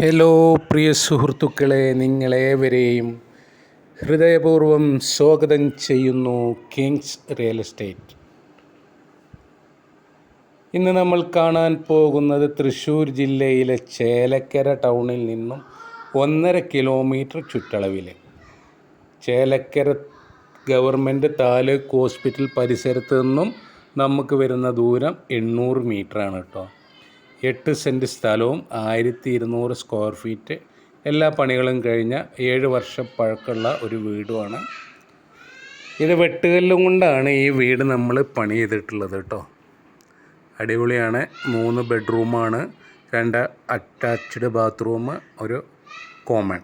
Hello പ്രിയ സുഹൃത്തുക്കളെ, നിങ്ങളേവരെയും ഹൃദയപൂർവ്വം സ്വാഗതം ചെയ്യുന്നു കിങ്സ് റിയൽ എസ്റ്റേറ്റ്. ഇന്ന് നമ്മൾ കാണാൻ പോകുന്നത് തൃശ്ശൂർ ജില്ലയിലെ ചേലക്കര ടൗണിൽ നിന്നും 1.5 കിലോമീറ്റർ ചുറ്റളവിൽ ചേലക്കര ഗവൺമെൻറ് താലൂക്ക് ഹോസ്പിറ്റൽ പരിസരത്ത് നിന്നും നമുക്ക് വരുന്ന ദൂരം 800 മീറ്ററാണ് കേട്ടോ. 8 സെൻറ്റ് സ്ഥലവും 1200 സ്ക്വയർ ഫീറ്റ്, എല്ലാ പണികളും കഴിഞ്ഞ 7 വർഷം പഴക്കമുള്ള ഒരു വീടുമാണ്. ഇത് വെട്ടുകല്ലും കൊണ്ടാണ് ഈ വീട് നമ്മൾ പണി ചെയ്തിട്ടുള്ളത് കേട്ടോ. അടിപൊളിയാണ്. 3 ബെഡ്റൂമാണ്, 2 അറ്റാച്ച്ഡ് ബാത്റൂം, ഒരു കോമൺ.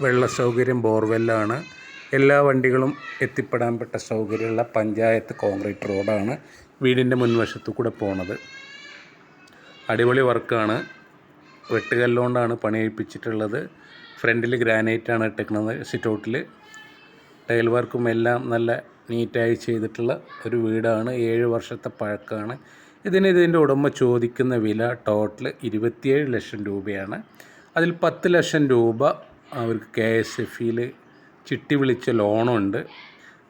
വെള്ള സൗകര്യം, ബോർവെല്ലാണ്. എല്ലാ വണ്ടികളും എത്തിപ്പെടാൻ പെട്ട സൗകര്യമുള്ള പഞ്ചായത്ത് കോൺക്രീറ്റ് റോഡാണ് വീടിൻ്റെ മുൻവശത്തു കൂടെ പോണത്. അടിപൊളി വർക്കാണ്. വെട്ടുകല്ലുകൊണ്ടാണ് പണി കഴിപ്പിച്ചിട്ടുള്ളത്. ഫ്രണ്ടിൽ ഗ്രാനൈറ്റാണ് ഇട്ടിരിക്കുന്നത്. സിറ്റൗട്ടിൽ ടൈൽ വർക്കും എല്ലാം നല്ല നീറ്റായി ചെയ്തിട്ടുള്ള ഒരു വീടാണ്. 7 വർഷത്തെ പഴക്കമാണ്. ഇതിൻ്റെ ഉടമ ചോദിക്കുന്ന വില ടോട്ടൽ 27 ലക്ഷം രൂപയാണ്. അതിൽ 10 ലക്ഷം രൂപ അവർക്ക് KSFയിൽ ചിട്ടി വിളിച്ച ലോണുണ്ട്.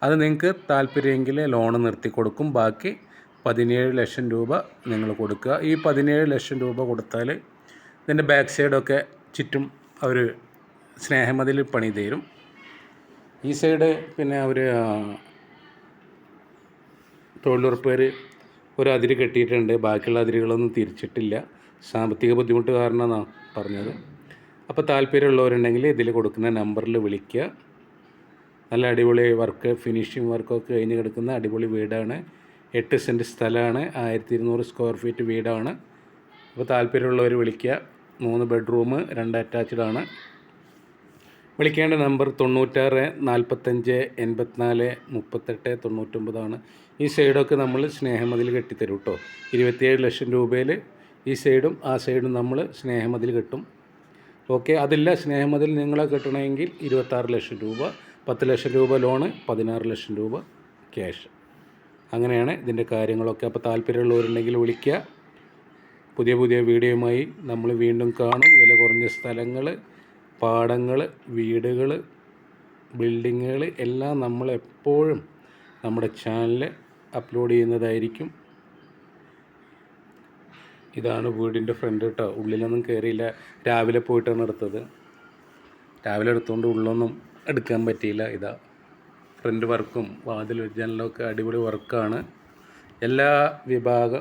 അത് നിങ്ങൾക്ക് താല്പര്യമെങ്കിൽ ലോണ് നിർത്തി കൊടുക്കും. ബാക്കി 17 ലക്ഷം രൂപ നിങ്ങൾ കൊടുക്കുക. ഈ 17 ലക്ഷം രൂപ കൊടുത്താൽ ഇതിൻ്റെ ബാക്ക് സൈഡൊക്കെ ചുറ്റും അവർ സ്നേഹമതിൽ പണി തരും. ഈ സൈഡ് പിന്നെ അവർ തൊഴിലുറപ്പുകാർ ഒരു അതിര് കെട്ടിയിട്ടുണ്ട്. ബാക്കിയുള്ള അതിരുകളൊന്നും തിരിച്ചിട്ടില്ല. സാമ്പത്തിക ബുദ്ധിമുട്ട് കാരണമാണ് പറഞ്ഞത്. അപ്പോൾ താല്പര്യമുള്ളവരുണ്ടെങ്കിൽ ഇതിൽ കൊടുക്കുന്ന നമ്പറിൽ വിളിക്കുക. നല്ല അടിപൊളി വർക്ക്, ഫിനിഷിങ് വർക്കൊക്കെ കഴിഞ്ഞ് കിടക്കുന്ന അടിപൊളി വീടാണ്. 8 സെൻറ്റ് സ്ഥലമാണ്, 1200 സ്ക്വയർ ഫീറ്റ് വീടാണ്. അപ്പോൾ താല്പര്യമുള്ളവർ വിളിക്കുക. 3 ബെഡ്റൂം, 2 അറ്റാച്ച്ഡ് ആണ്. വിളിക്കേണ്ട നമ്പർ 96 45 84 38 99 ആണ്. ഈ സൈഡൊക്കെ നമ്മൾ സ്നേഹമതിൽ കെട്ടിത്തരും കേട്ടോ. 27 ലക്ഷം രൂപയിൽ ഈ സൈഡും ആ സൈഡും നമ്മൾ സ്നേഹമതിൽ കെട്ടും. ഓക്കെ. അതില്ല, സ്നേഹമതിൽ നിങ്ങളെ കെട്ടണമെങ്കിൽ 26 ലക്ഷം രൂപ, 10 ലക്ഷം രൂപ ലോണ്, 16 ലക്ഷം രൂപ ക്യാഷ്. അങ്ങനെയാണ് ഇതിൻ്റെ കാര്യങ്ങളൊക്കെ. അപ്പോൾ താല്പര്യമുള്ളവരുണ്ടെങ്കിൽ വിളിക്കുക. പുതിയ വീഡിയോയുമായി നമ്മൾ വീണ്ടും കാണും. വില കുറഞ്ഞ സ്ഥലങ്ങൾ, പാടങ്ങൾ, വീടുകൾ, ബിൽഡിങ്ങുകൾ എല്ലാം നമ്മൾ എപ്പോഴും നമ്മുടെ ചാനലിൽ അപ്ലോഡ് ചെയ്യുന്നതായിരിക്കും. ഇതാണ് വീടിൻ്റെ ഫ്രണ്ട് കേട്ടോ. ഉള്ളിലൊന്നും കയറിയില്ല. രാവിലെ പോയിട്ടാണ് എടുത്തത്. രാവിലെ എടുത്തുകൊണ്ട് ഉള്ളൊന്നും എടുക്കാൻ പറ്റിയില്ല. ഇതാ ഫ്രണ്ട് വർക്കും വാതിൽ ജനലൊക്കെ അടിപൊളി വർക്കാണ്. എല്ലാ വിഭാഗ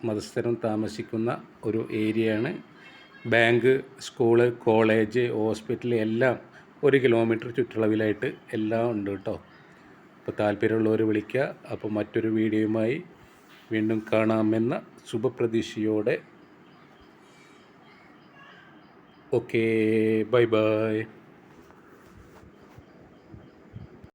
മതസ്ഥരും താമസിക്കുന്ന ഒരു ഏരിയയാണ്. ബാങ്ക്, സ്കൂള്, കോളേജ്, ഹോസ്പിറ്റൽ എല്ലാം 1 കിലോമീറ്റർ ചുറ്റളവിലായിട്ട് എല്ലാം ഉണ്ട് കേട്ടോ. അപ്പോൾ താല്പര്യമുള്ളവർ വിളിക്കുക. അപ്പോൾ മറ്റൊരു വീഡിയോയുമായി വീണ്ടും കാണാമെന്ന ശുഭപ്രതീക്ഷയോടെ ഓക്കേ, ബൈ.